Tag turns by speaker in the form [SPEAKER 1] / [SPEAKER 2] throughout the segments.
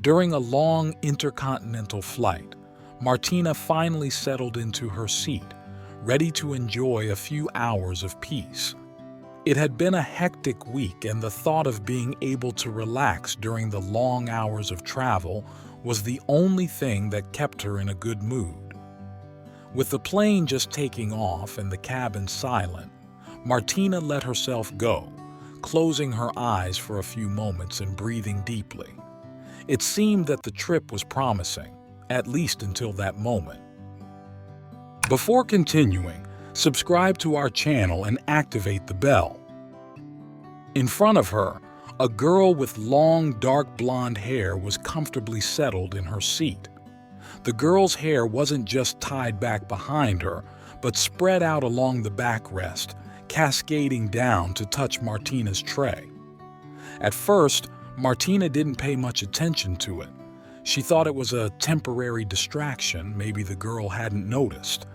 [SPEAKER 1] During a long intercontinental flight, Martina finally settled into her seat, ready to enjoy a few hours of peace. It had been a hectic week, and the thought of being able to relax during the long hours of travel was the only thing that kept her in a good mood. With the plane just taking off and the cabin silent, Martina let herself go, closing her eyes for a few moments and breathing deeply. It seemed that the trip was promising, at least until that moment. Before continuing, subscribe to our channel and activate the bell. In front of her, a girl with long, dark blonde hair was comfortably settled in her seat. The girl's hair wasn't just tied back behind her, but spread out along the backrest, cascading down to touch Martina's tray. At first, Martina didn't pay much attention to it. She thought it was a temporary distraction, maybe the girl hadn't noticed.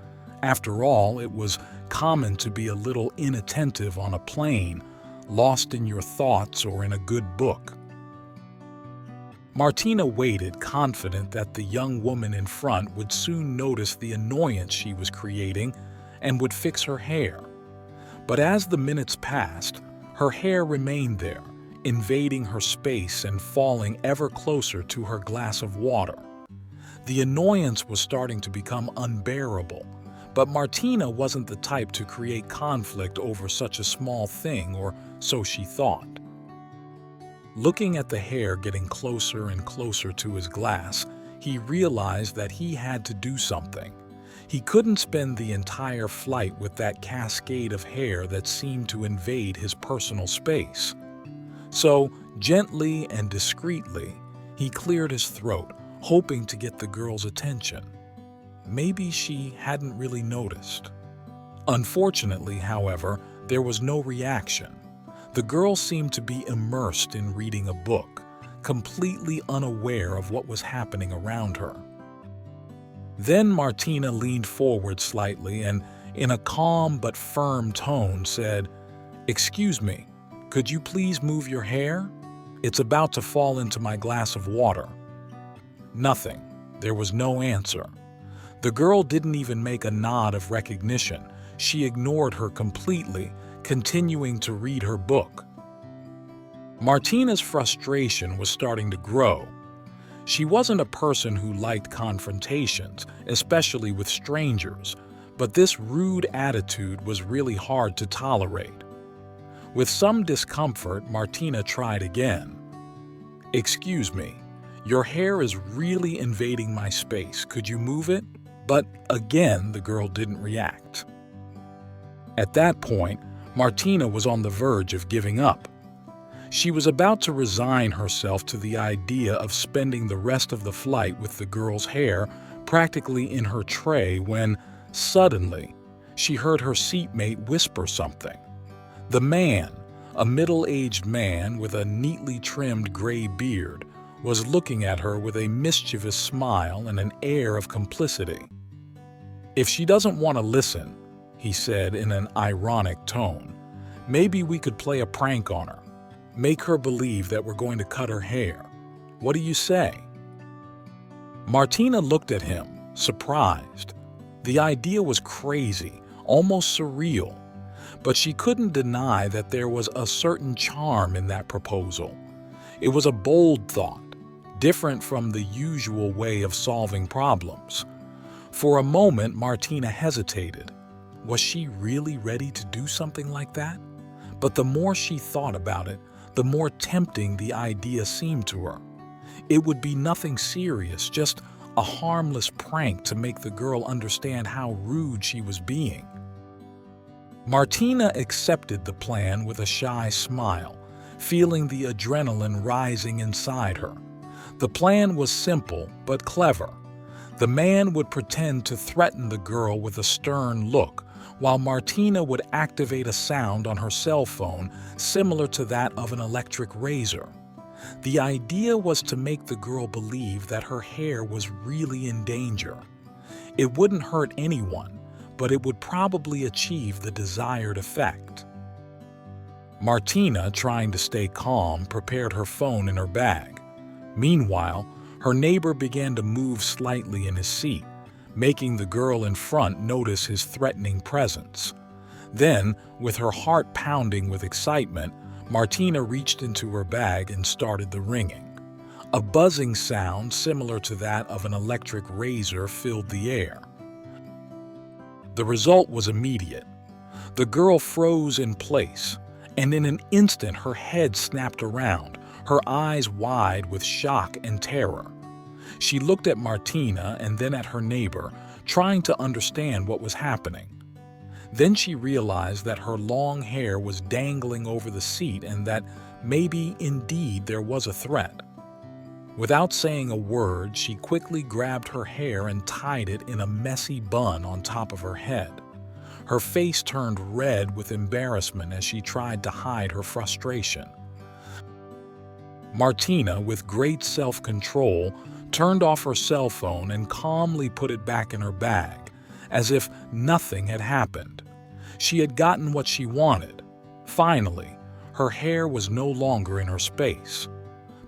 [SPEAKER 1] After all, it was common to be a little inattentive on a plane, lost in your thoughts or in a good book. Martina waited, confident that the young woman in front would soon notice the annoyance she was creating and would fix her hair. But as the minutes passed, her hair remained there, invading her space and falling ever closer to her glass of water. The annoyance was starting to become unbearable, but Martina wasn't the type to create conflict over such a small thing, or so she thought. Looking at the hair getting closer and closer to his glass, he realized that he had to do something. He couldn't spend the entire flight with that cascade of hair that seemed to invade his personal space. So, gently and discreetly, he cleared his throat, hoping to get the girl's attention. Maybe she hadn't really noticed. Unfortunately, however, there was no reaction. The girl seemed to be immersed in reading a book, completely unaware of what was happening around her. Then Martina leaned forward slightly and, in a calm but firm tone, said, "Excuse me, could you please move your hair? It's about to fall into my glass of water." Nothing. There was no answer. The girl didn't even make a nod of recognition. She ignored her completely, continuing to read her book. Martina's frustration was starting to grow. She wasn't a person who liked confrontations, especially with strangers, but this rude attitude was really hard to tolerate. With some discomfort, Martina tried again. "Excuse me, your hair is really invading my space. Could you move it?" But again, the girl didn't react. At that point, Martina was on the verge of giving up. She was about to resign herself to the idea of spending the rest of the flight with the girl's hair practically in her tray when, suddenly, she heard her seatmate whisper something. The man, a middle-aged man with a neatly trimmed gray beard, was looking at her with a mischievous smile and an air of complicity. "If she doesn't want to listen," he said in an ironic tone, "maybe we could play a prank on her. Make her believe that we're going to cut her hair. What do you say?" Martina looked at him, surprised. The idea was crazy, almost surreal, but she couldn't deny that there was a certain charm in that proposal. It was a bold thought, different from the usual way of solving problems. For a moment, Martina hesitated. Was she really ready to do something like that? But the more she thought about it, the more tempting the idea seemed to her. It would be nothing serious, just a harmless prank to make the girl understand how rude she was being. Martina accepted the plan with a shy smile, feeling the adrenaline rising inside her. The plan was simple but clever. The man would pretend to threaten the girl with a stern look, while Martina would activate a sound on her cell phone similar to that of an electric razor. The idea was to make the girl believe that her hair was really in danger. It wouldn't hurt anyone, but it would probably achieve the desired effect. Martina, trying to stay calm, prepared her phone in her bag. Meanwhile, her neighbor began to move slightly in his seat, making the girl in front notice his threatening presence. Then, with her heart pounding with excitement, Martina reached into her bag and started the ringing. A buzzing sound similar to that of an electric razor filled the air. The result was immediate. The girl froze in place, and in an instant her head snapped around, her eyes wide with shock and terror. She looked at Martina and then at her neighbor, trying to understand what was happening. Then she realized that her long hair was dangling over the seat and that maybe indeed there was a threat. Without saying a word, she quickly grabbed her hair and tied it in a messy bun on top of her head. Her face turned red with embarrassment as she tried to hide her frustration. Martina, with great self-control, turned off her cell phone and calmly put it back in her bag, as if nothing had happened. She had gotten what she wanted. Finally, her hair was no longer in her space.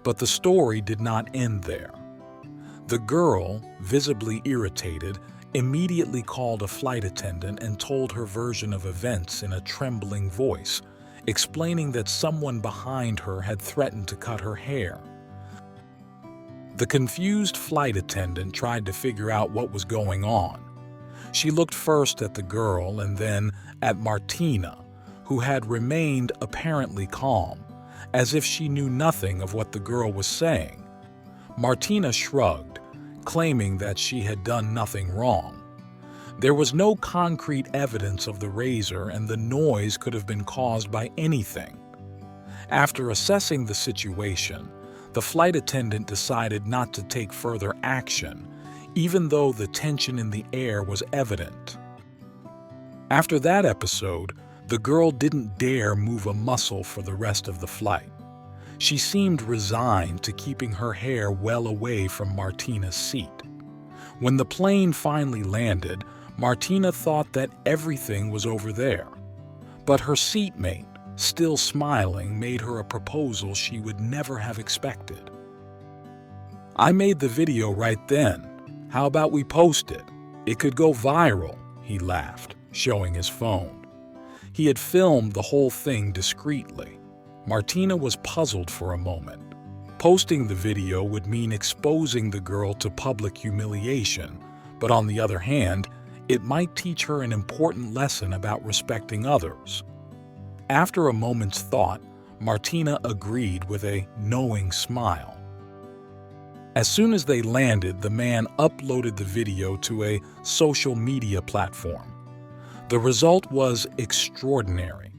[SPEAKER 1] But the story did not end there. The girl, visibly irritated, immediately called a flight attendant and told her version of events in a trembling voice, explaining that someone behind her had threatened to cut her hair. The confused flight attendant tried to figure out what was going on. She looked first at the girl and then at Martina, who had remained apparently calm, as if she knew nothing of what the girl was saying. Martina shrugged, claiming that she had done nothing wrong. There was no concrete evidence of the razor, and the noise could have been caused by anything. After assessing the situation, the flight attendant decided not to take further action, even though the tension in the air was evident. After that episode, the girl didn't dare move a muscle for the rest of the flight. She seemed resigned to keeping her hair well away from Martina's seat. When the plane finally landed, Martina thought that everything was over there. But her seatmate, still smiling, made her a proposal she would never have expected. "I made the video right then. How about we post it? It could go viral," he laughed, showing his phone. He had filmed the whole thing discreetly. Martina was puzzled for a moment. Posting the video would mean exposing the girl to public humiliation, but on the other hand, it might teach her an important lesson about respecting others. After a moment's thought, Martina agreed with a knowing smile. As soon as they landed, the man uploaded the video to a social media platform. The result was extraordinary.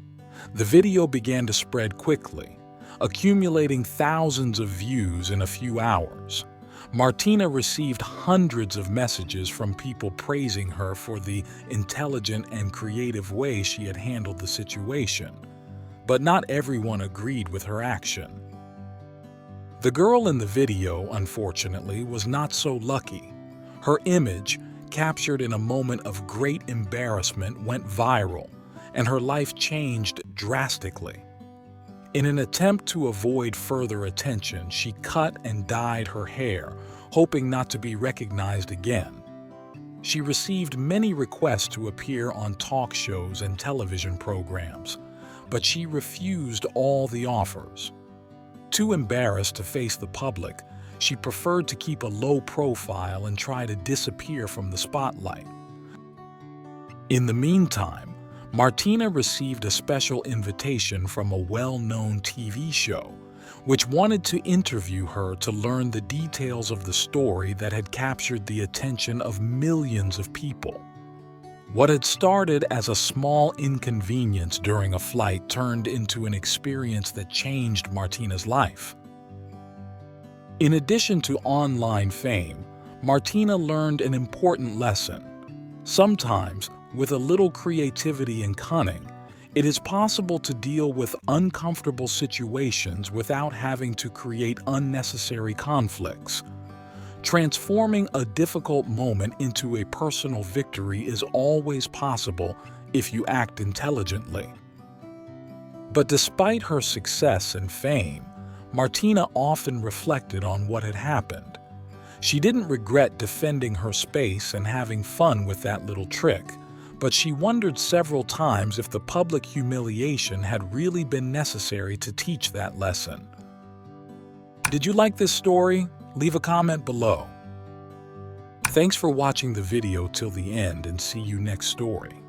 [SPEAKER 1] The video began to spread quickly, accumulating thousands of views in a few hours. Martina received hundreds of messages from people praising her for the intelligent and creative way she had handled the situation. But not everyone agreed with her action. The girl in the video, unfortunately, was not so lucky. Her image, captured in a moment of great embarrassment, went viral, and her life changed drastically. In an attempt to avoid further attention, she cut and dyed her hair, hoping not to be recognized again. She received many requests to appear on talk shows and television programs, but she refused all the offers. Too embarrassed to face the public, she preferred to keep a low profile and try to disappear from the spotlight. In the meantime, Martina received a special invitation from a well-known TV show, which wanted to interview her to learn the details of the story that had captured the attention of millions of people. What had started as a small inconvenience during a flight turned into an experience that changed Martina's life. In addition to online fame, Martina learned an important lesson. Sometimes, with a little creativity and cunning, it is possible to deal with uncomfortable situations without having to create unnecessary conflicts. Transforming a difficult moment into a personal victory is always possible if you act intelligently. But despite her success and fame, Martina often reflected on what had happened. She didn't regret defending her space and having fun with that little trick, but she wondered several times if the public humiliation had really been necessary to teach that lesson. Did you like this story? Leave a comment below. Thanks for watching the video till the end, and see you next story.